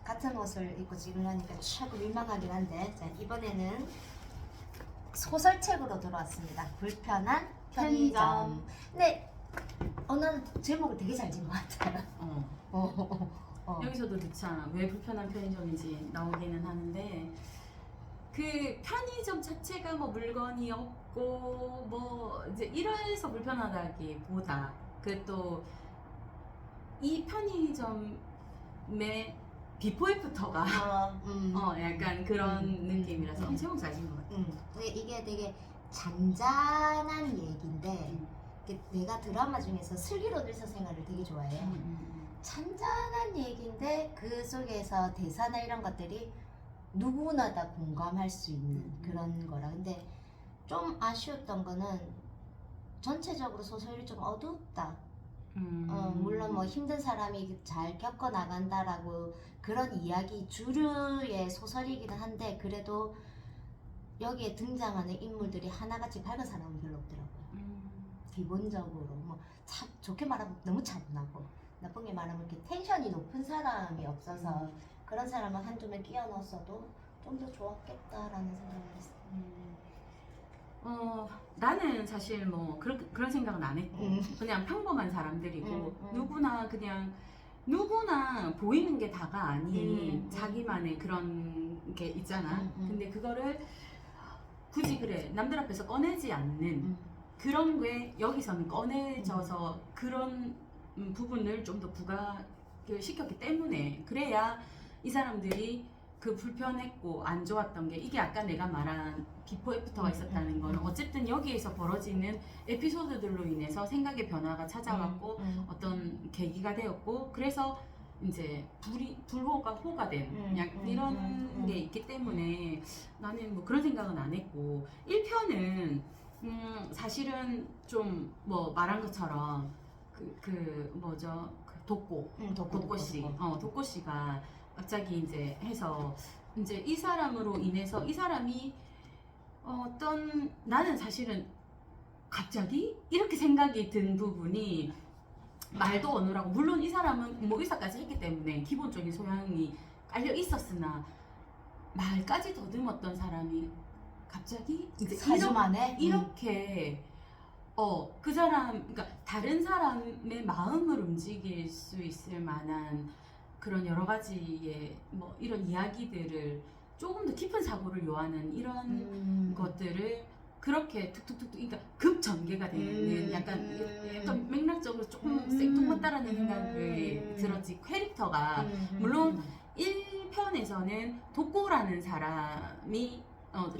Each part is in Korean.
같은 옷을 입고 찍으려니까 조금 민망하긴 한데, 자, 이번에는 소설책으로 돌아왔습니다. 불편한 편의점. 근데 나는 제목을 되게 잘 지은 것 같아요. 여기서도 듣잖아. 왜 불편한 편의점인지 나오기는 하는데 그 편의점 자체가 뭐 물건이 없고 뭐 이제 이래서 불편하다기보다 그 또 이 편의점의 비포 애프터가 약간 그런 느낌이라서 제목 잘 지은 것 같아. 근데 이게 되게 잔잔한 얘기인데 내가 드라마 중에서 슬기로운 일사생활을 되게 좋아해요. 잔잔한 얘기인데 그 속에서 대사나 이런 것들이 누구나 다 공감할 수 있는 그런 거라. 근데 좀 아쉬웠던 거는 전체적으로 소설이 좀 어둡다. 물론 뭐 힘든 사람이 잘 겪어 나간다라고 그런 이야기 주류의 소설이기는 한데, 그래도 여기에 등장하는 인물들이 하나같이 밝은 사람은 별로 없더라고요. 기본적으로 뭐 참 좋게 말하면 너무 차분하고, 나쁘게 말하면 이렇게 텐션이 높은 사람이 없어서 그런 사람을 한두 명 끼워 넣었어도 좀 더 좋았겠다라는 생각을 했어요. 나는 사실 뭐 그런 생각은 안 했고 그냥 평범한 사람들이고 누구나 보이는 게 다가 아닌 자기만의 그런 게 있잖아. 근데 그거를 굳이 그래 남들 앞에서 꺼내지 않는 그런 게 여기서는 꺼내져서 그런 부분을 좀 더 부각을 시켰기 때문에, 그래야 이 사람들이 그 불편했고 안 좋았던 게, 이게 아까 내가 말한 비포 애프터가 있었다는 거는 어쨌든 여기에서 벌어지는 에피소드들로 인해서 생각의 변화가 찾아왔고 어떤 계기가 되었고, 그래서 이제 불호가 호가 된 이런 게 있기 때문에 나는 뭐 그런 생각은 안 했고, 1편은 사실은 좀 뭐 말한 것처럼 뭐죠? 독고 씨가 갑자기 이제 해서 이제 이 사람으로 인해서 이 사람이 나는 사실은 갑자기 이렇게 생각이 든 부분이, 말도 어눌하고 물론 이 사람은 뭐 의사까지 했기 때문에 기본적인 소양이 깔려 있었으나 말까지 더듬었던 사람이 갑자기 이제 4주 만에 이렇게 그 사람, 그러니까 다른 사람의 마음을 움직일 수 있을 만한 그런 여러 가지의 뭐 이런 이야기들을 조금 더 깊은 사고를 요하는 이런 것들을 그렇게 툭툭툭, 그러니까 급전개가 되는 약간 맥락적으로 조금 생뚱맞다라는 생각을 들었지. 캐릭터가 물론 1편에서는 독고라는 사람이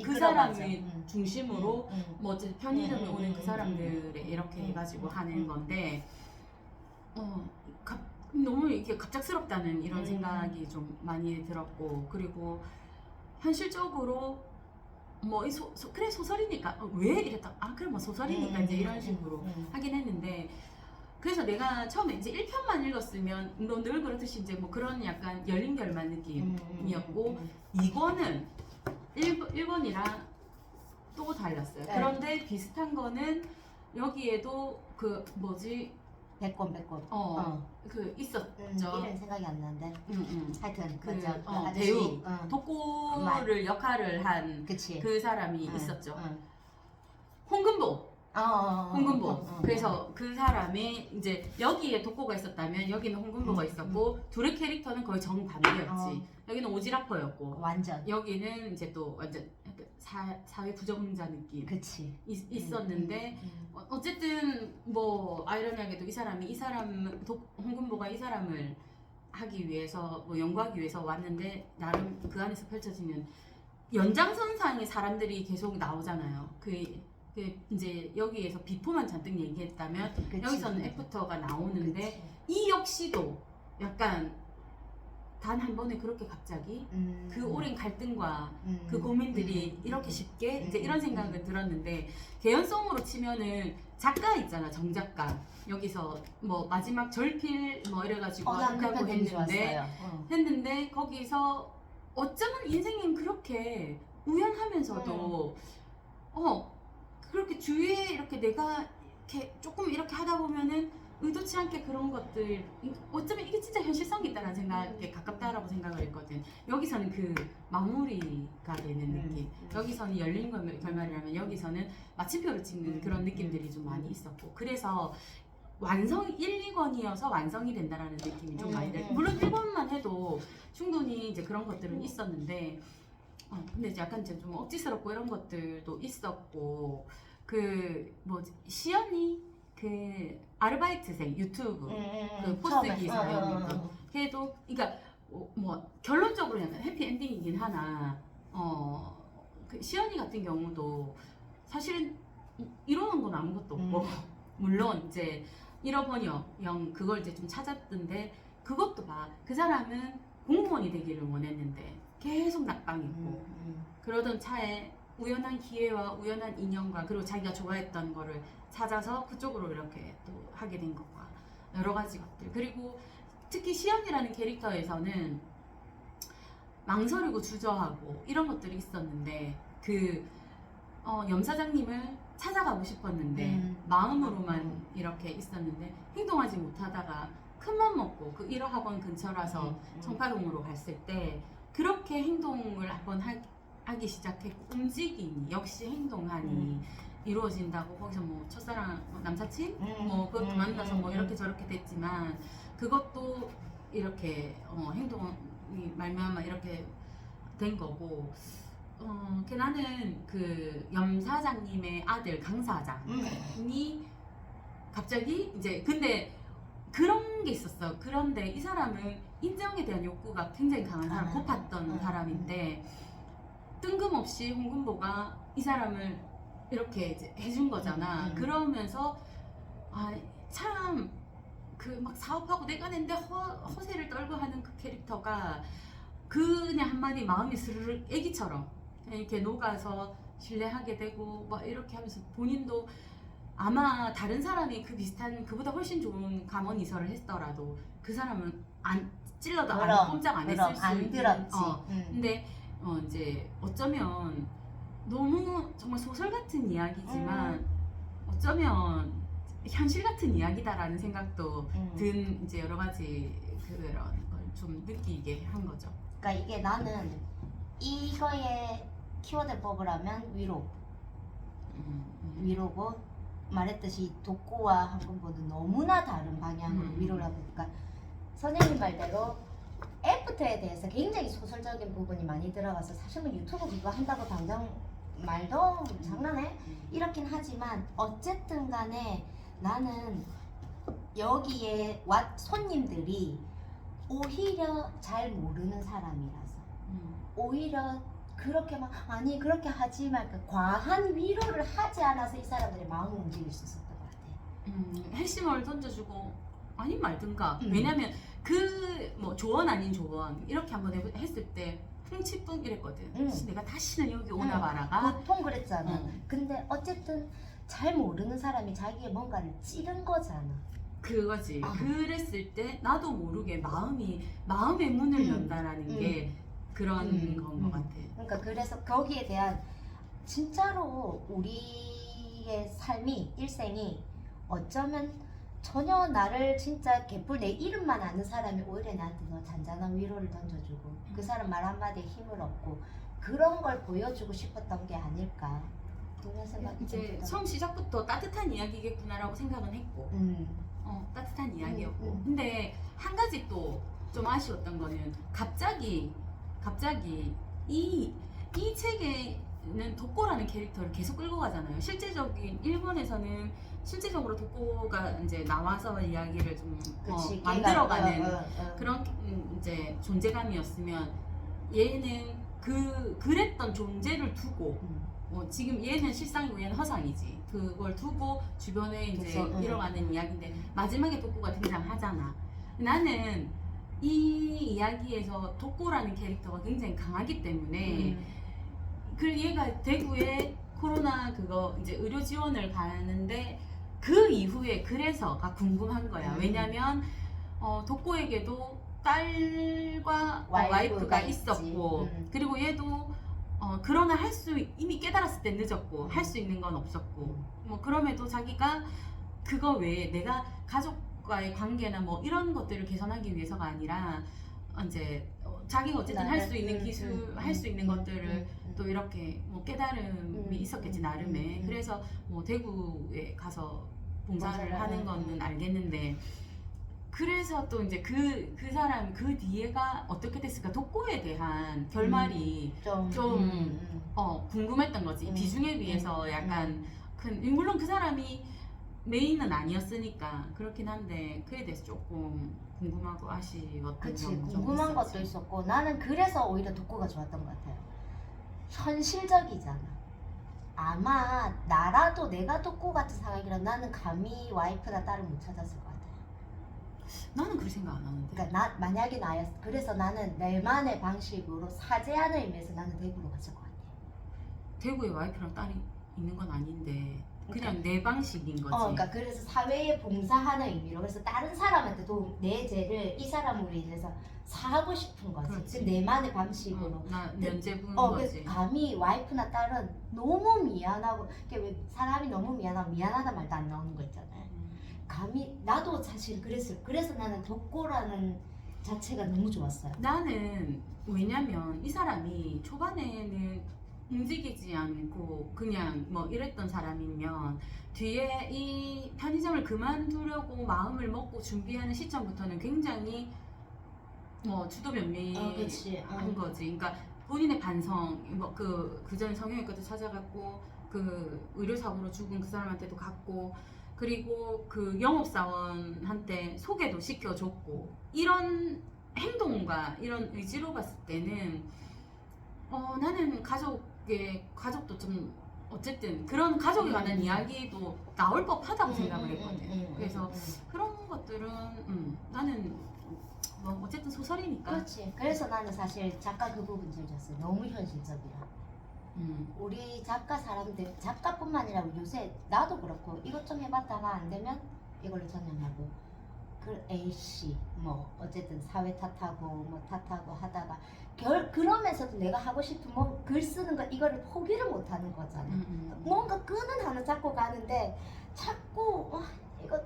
그 사람을 중심으로 뭐 어쨌든 편의점에 오는 그 사람들에 이렇게 해가지고 하는 건데 너무 이게 갑작스럽다는 이런 생각이 좀 많이 들었고, 그리고 현실적으로 뭐 그래 소설이니까 왜 이랬다, 그래 뭐 소설이니까 이제 이런 식으로 하긴 했는데, 그래서 내가 처음에 이제 1편만 읽었으면 너 늘 그렇듯이 이제 뭐 그런 약간 열린 결말 느낌이었고, 이거는 1권이랑 또 달랐어요. 네. 그런데 비슷한 거는 여기에도 그 뭐지, 백권 그 있었죠. 이름 생각이 안 나는데 하여튼 그 맞아. 그 아저씨. 배우 독고를 역할을 한 그치. 그 사람이 있었죠. 홍금보. 그래서 그 사람이 이제 여기에 독고가 있었다면 여기는 홍금보가 있었고, 둘의 캐릭터는 거의 정반대였지. 여기는 오지라퍼였고 완전. 여기는 이제 또 완전 사회 부정자 느낌 그치. 있었는데 어쨌든 뭐 아이러니하게도 홍금보가 이 사람을 하기 위해서 뭐 연구하기 위해서 왔는데, 나름 그 안에서 펼쳐지는 연장선상의 사람들이 계속 나오잖아요. 그 이제 여기에서 비포만 잔뜩 얘기했다면 여기서는 애프터가 나오는데, 이 역시도 약간 단 한 번에 그렇게 갑자기 그 오랜 갈등과 그 고민들이 이렇게 쉽게 이제 이런 생각을 들었는데, 개연성으로 치면은 작가 있잖아, 정작가. 여기서 뭐 마지막 절필 뭐 이래가지고 한다고 했는데 거기서 어쩌면 인생은 그렇게 우연하면서도 그렇게 주위에 이렇게 내가 이렇게 조금 이렇게 하다 보면은 의도치 않게 그런 것들 어쩌면 이게 진짜 현실성이 있다는 생각에 가깝다라고 생각을 했거든. 여기서는 그 마무리가 되는 느낌, 여기서는 열린 결말이라면 여기서는 마침표를 찍는 그런 느낌들이 좀 많이 있었고, 그래서 완성 1, 2권이어서 완성이 된다라는 느낌이 좀 많이 들어요. 물론 1권만 해도 충분히 이제 그런 것들은 있었는데 근데 이제 약간 이제 좀 억지스럽고 이런 것들도 있었고, 그 뭐지 시연이 그 아르바이트생 유튜브 그 포스기 사연이었던 걔도 그러니까 뭐 결론적으로 약간 해피엔딩이긴 하나 그 시연이 같은 경우도 사실은 이루는 건 아무것도 없고 물론 이제 잃어버린 영 그걸 이제 좀 찾았던데, 그것도 봐, 그 사람은 공무원이 되기를 원했는데 계속 낙방했고 그러던 차에 우연한 기회와 우연한 인연과 그리고 자기가 좋아했던 거를 찾아서 그쪽으로 이렇게 또 하게 된 것과 여러 가지 것들, 그리고 특히 시연이라는 캐릭터에서는 망설이고 주저하고 이런 것들이 있었는데 그 염사장님을 찾아가고 싶었는데 마음으로만 이렇게 있었는데 행동하지 못하다가 큰맘 먹고 그 1호 학원 근처라서 청파동으로 갔을 때 그렇게 행동을 한번 하기 시작했고, 움직임이 역시 행동하니 이루어진다고. 거기서 뭐 첫사랑 남사친 뭐 그것도 만나서 뭐 이렇게 저렇게 됐지만 그것도 이렇게 행동이 말미암아 이렇게 된 거고. 나는 그 염사장님의 아들 강사장이 갑자기 이제 근데 그런 게 있었어. 그런데 이 사람은 인정에 대한 욕구가 굉장히 강한 사람, 고팠던 사람인데 뜬금없이 홍금보가 이 사람을 이렇게 이제 해준 거잖아. 그러면서 참 그 막 사업하고 내가 낸데 허세를 떨고 하는 그 캐릭터가 그냥 한마디 마음이 스르르 애기처럼 이렇게 녹아서 신뢰하게 되고 막 이렇게 하면서 본인도 아마 다른 사람이 그 비슷한 그보다 훨씬 좋은 감언 이설을 했더라도 그 사람은 안 찔러도 안 꼼짝 안 했을 수 안 있는 들었지. 근데 이제 어쩌면 너무 정말 소설 같은 이야기지만 어쩌면 현실 같은 이야기다라는 생각도 든 이제 여러 가지 그런 걸 좀 느끼게 한 거죠. 그러니까 이게 나는 이거에 키워드 뽑으라면 위로고 말했듯이 독고와 한금보는 너무나 다른 방향으로 위로라고. 그러니까 선생님 말대로 애프터에 대해서 굉장히 소설적인 부분이 많이 들어가서 사실 뭐 유튜브 그거 한다고 당장 말도 장난해? 이렇긴 하지만 어쨌든 간에 나는 여기에 손님들이 오히려 잘 모르는 사람이라서 오히려 그렇게 막 아니 그렇게 하지 말까 과한 위로를 하지 않아서 이 사람들의 마음을 움직일 수 있었던 것 같아. 핵심을 던져주고 아닌 말든가. 왜냐면 그 뭐 조언 아닌 조언 이렇게 한번 했을 때 퉁치뿡 이랬거든. 내가 다시는 여기 오나 봐라가 보통 그랬잖아. 근데 어쨌든 잘 모르는 사람이 자기의 뭔가를 찌른 거잖아. 그거지. 그랬을 때 나도 모르게 마음의 문을 연다라는 게 그런 건 것 같아. 그러니까 그래서 거기에 대한 진짜로 우리의 삶이 일생이 어쩌면 전혀 나를 진짜 개뿔 내 이름만 아는 사람이 오히려 나한테 더 잔잔한 위로를 던져주고 그 사람 말 한마디에 힘을 얻고 그런 걸 보여주고 싶었던 게 아닐까 그런 생각이 이제 처음 시작부터 따뜻한 이야기겠구나라고 생각은 했고 따뜻한 이야기였고 근데 한 가지 또 좀 아쉬웠던 거는 갑자기 이 책에는 독고라는 캐릭터를 계속 끌고 가잖아요. 실제적인 일본에서는 실제적으로 독고가 이제 나와서 이야기를 좀 만들어가는 그런 이제 존재감이었으면 얘는 그랬던 존재를 두고 지금 얘는 실상이고 얘는 허상이지. 그걸 두고 주변에 이제 일어나는 이야기인데 마지막에 독고가 등장하잖아. 나는 이 이야기에서 독고라는 캐릭터가 굉장히 강하기 때문에 그 얘가 대구에 코로나 그거 이제 의료 지원을 가는데 그 이후에 그래서가 궁금한 거야. 왜냐면 독고에게도 딸과 와이프가 있었고 그리고 얘도 그러나 이미 깨달았을 때 늦었고 할 수 있는 건 없었고 뭐 그럼에도 자기가 그거 외에 내가 가족 사람과의 관계나 뭐 이런 것들을 개선하기 위해서가 아니라 이제 자기가 어쨌든 할 수 있는 기술, 할 수 있는 것들을 또 이렇게 뭐 깨달음이 있었겠지 나름의. 그래서 뭐 대구에 가서 봉사를 하는 거는 알겠는데, 그래서 또 이제 그 사람 그 뒤에가 어떻게 됐을까, 독고에 대한 결말이 좀 궁금했던 거지. 비중에 비해서 약간 물론 그 사람이 메인은 아니었으니까 그렇긴 한데 그에 대해서 조금 궁금하고 아쉬웠던 그치, 점은 좀 궁금한 있었지. 것도 있었고 나는 그래서 오히려 독고가 좋았던 것 같아요. 현실적이잖아. 아마 나라도 내가 독고 같은 상황이라 나는 감히 와이프나 딸을 못 찾았을 것 같아요. 나는 그렇게 생각 안 하는데. 그러니까 만약에 나였, 그래서 나는 내만의 방식으로 사죄하는 의미에서 나는 대구로 갔을 것 같아요. 대구에 와이프랑 딸이 있는 건 아닌데 그냥 내 방식인 거지. 그러니까 그래서 사회에 봉사하는 의미로, 그래서 다른 사람한테 도움, 내 죄를 이 사람으로 인해서 사하고 싶은 거지. 그렇지. 그 내만의 방식으로. 나 면제 부는 그래서 거지. 감히 와이프나 딸은 너무 미안하고, 이게 왜 사람이 너무 미안하고 미안하다 말도 안 나오는 거 있잖아요. 감히 나도 사실 그랬어요. 그래서 나는 독고라는 자체가 너무 좋았어요. 나는 왜냐면 이 사람이 초반에는 움직이지 않고 그냥 뭐 이랬던 사람이면 뒤에 이 편의점을 그만두려고 마음을 먹고 준비하는 시점부터는 굉장히 주도면밀한 그치. 거지. 그러니까 본인의 반성, 그 전에 성형외과도 찾아갔고 그 의료사고로 죽은 그 사람한테도 갔고, 그리고 그 영업사원한테 소개도 시켜줬고, 이런 행동과 이런 의지로 봤을 때는 나는 가족도 좀 어쨌든 그런 가족에 관한 이야기도 나올 법하다고 생각을 했거든. 그래서 그런 것들은 나는 뭐 어쨌든 소설이니까. 그렇지. 그래서 나는 사실 작가 그 부분 제일 좋았어요. 너무 현실적이라. 우리 작가 사람들, 작가뿐만 아니라 요새 나도 그렇고 이것 좀 해봤다가 안 되면 이걸로 전향하고, 그 A씨 뭐 어쨌든 사회 탓하고 뭐 탓하고 하다가 그러면서도 내가 하고 싶은 뭐 글 쓰는 거 이거를 포기를 못 하는 거잖아. 뭔가 끈은 하나 잡고 가는데 자꾸 이거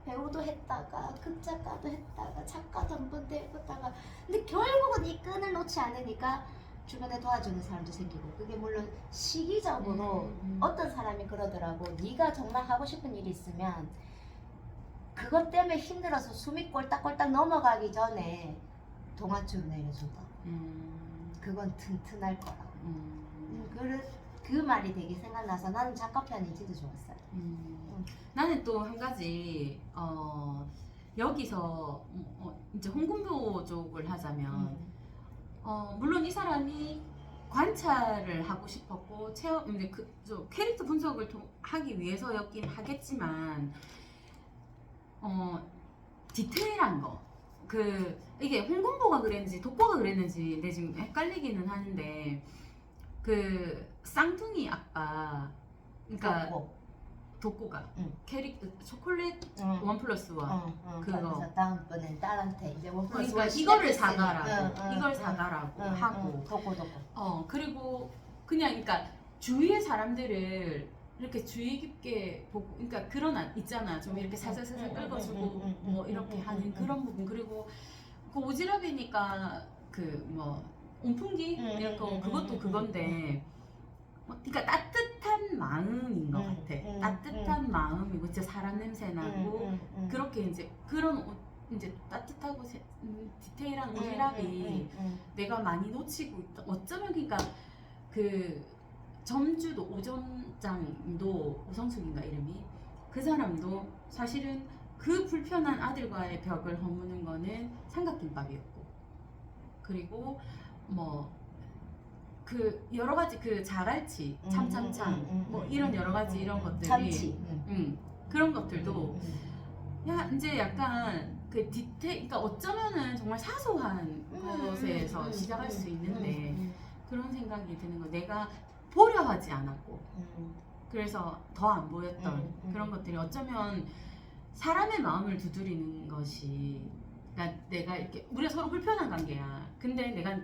배우도 했다가 극작가도 했다가 작가도 한 번 해보다가, 근데 결국은 이 끈을 놓지 않으니까 주변에 도와주는 사람도 생기고, 그게 물론 시기적으로 어떤 사람이 그러더라고. 네가 정말 하고 싶은 일이 있으면 그것 때문에 힘들어서 숨이 꼴딱꼴딱 넘어가기 전에 동아줄을 내려준다. 그건 튼튼할 거라고. 그 말이 되게 생각나서 나는 작가 편이 진짜 좋았어요. 나는 또 한 가지 여기서 이제 홍군표 쪽을 하자면 물론 이 사람이 관찰을 하고 싶었고 이제 캐릭터 분석을 하기 위해서였긴 하겠지만 디테일한 거, 이게 홍군보가 그랬는지 독보가 그랬는지 내 지금 헷갈리기는 하는데, 그 쌍둥이 아빠, 그러니까 독고가 캐릭터 초콜릿 1+1 그래서 다음번엔 딸한테 이제 그러니까 이거를 사가라고 이걸 사가라고 하고 독고 그리고 그냥 그러니까 주위의 사람들을 이렇게 주의 깊게 보고, 그러니까 그런 있잖아, 좀 이렇게 살살살살 긁어주고 뭐 이렇게 하는 그런 부분. 그리고 그 오지랖이니까 그 뭐 온풍기 이렇게 그것도 그건데, 그러니까 따뜻한 마음인 것 같아. 따뜻한 마음이고 진짜 사람 냄새 나고 그렇게 이제 그런 이제 따뜻하고 디테일한 오지랖이 내가 많이 놓치고 있다. 어쩌면 그러니까 그 점주도 오점장도 오성숙인가 이름이, 그 사람도 사실은 그 불편한 아들과의 벽을 허무는 거는 삼각김밥이었고, 그리고 뭐 그 여러 가지 그 자갈치, 참참참 뭐 이런 여러 가지 이런 것들이 참치 그런 것들도 야 이제 약간 그 그러니까 어쩌면은 정말 사소한 것에서 시작할 수 있는데 그런 생각이 드는 거. 내가 보려 하지 않았고 그래서 더 안 보였던 그런 것들이 어쩌면 사람의 마음을 두드리는 것이, 그러니까 내가 이렇게 우리가 서로 불편한 관계야. 근데 내가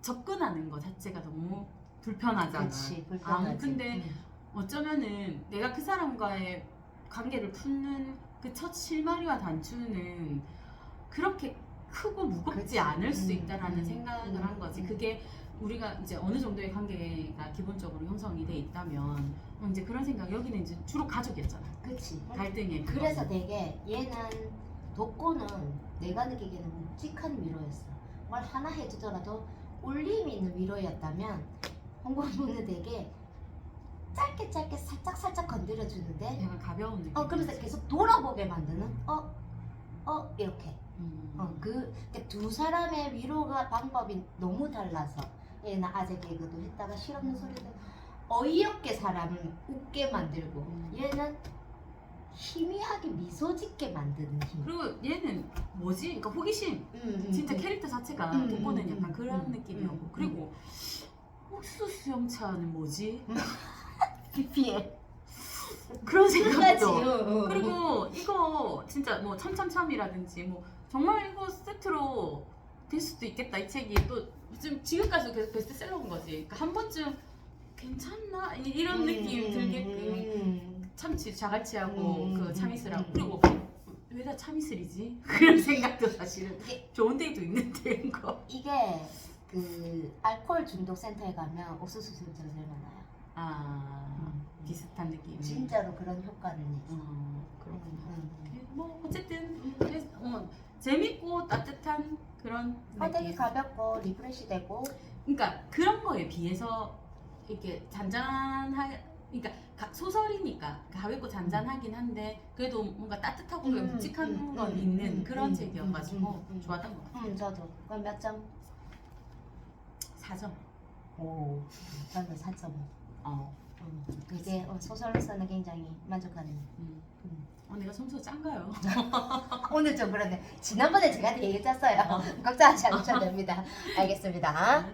접근하는 것 자체가 너무 불편하잖아. 그치, 불편하지. 근데 어쩌면은 내가 그 사람과의 관계를 푸는 그 첫 실마리와 단추는 그렇게 크고 무겁지 그치. 않을 수 있다라는 생각을 한 거지. 음. 그게 우리가 이제 어느 정도의 관계가 기본적으로 형성이 돼 있다면 이제 그런 생각. 여기는 이제 주로 가족이었잖아. 그치. 갈등의 그래서 그거는. 되게 얘는 독고는 내가 느끼기에는 묵직한 위로였어. 뭘 하나 해주더라도 울림이 있는 위로였다면 홍보부는 되게 짧게 살짝 건드려 주는데 약간 가벼운 느낌. 그러면서 계속 돌아보게 만드는 이렇게 음. 그러니까 두 사람의 위로가 방법이 너무 달라서 얘는 아재 개그도 했다가 실없는 소리도 어이없게 사람을 웃게 만들고 얘는 희미하게 미소 짓게 만드는 힘. 그리고 얘는 뭐지? 그러니까 호기심. 진짜 캐릭터 자체가 독고는 약간 그런 느낌이었고. 그리고 옥수수 영차는 뭐지? BPL 그런 생각도. 그리고 그리고 이거 진짜 뭐 참참참이라든지 뭐 정말 이거 세트로 될 수도 있겠다. 이 책이 또 지금까지도 계속 베스트셀러인 거지. 그러니까 한 번쯤 괜찮나 이런 느낌 들게끔 참치 자갈치하고 그 참이슬하고 그리고 왜 다 참이슬이지? 그런 생각도 사실은 좋은 데도 있는데 이거. 이게 그 알코올 중독 센터에 가면 옥수수 수염차가 제일 많아요. 비슷한 느낌. 진짜로 그런 효과는 있어. 그렇구나. 뭐 어쨌든 재밌고 따뜻한 그런 되게 느낌. 가볍고 리프레시 되고 그러니까 그런 거에 비해서 이렇게 그러니까 소설이니까 가볍고 잔잔하긴 한데 그래도 뭔가 따뜻하고 묵직한 건 있는 그런 책이어가지고 좋았던 것 같아요. 저도. 그럼 몇 점? 4점. 오, 저는 4점. 이게 소설로서는 굉장히 만족하는. 내가 점수가 짠가요? 오늘 좀 그러네. 지난번에 제가 되게 짰어요. 걱정하지 않으셔도 됩니다. 알겠습니다.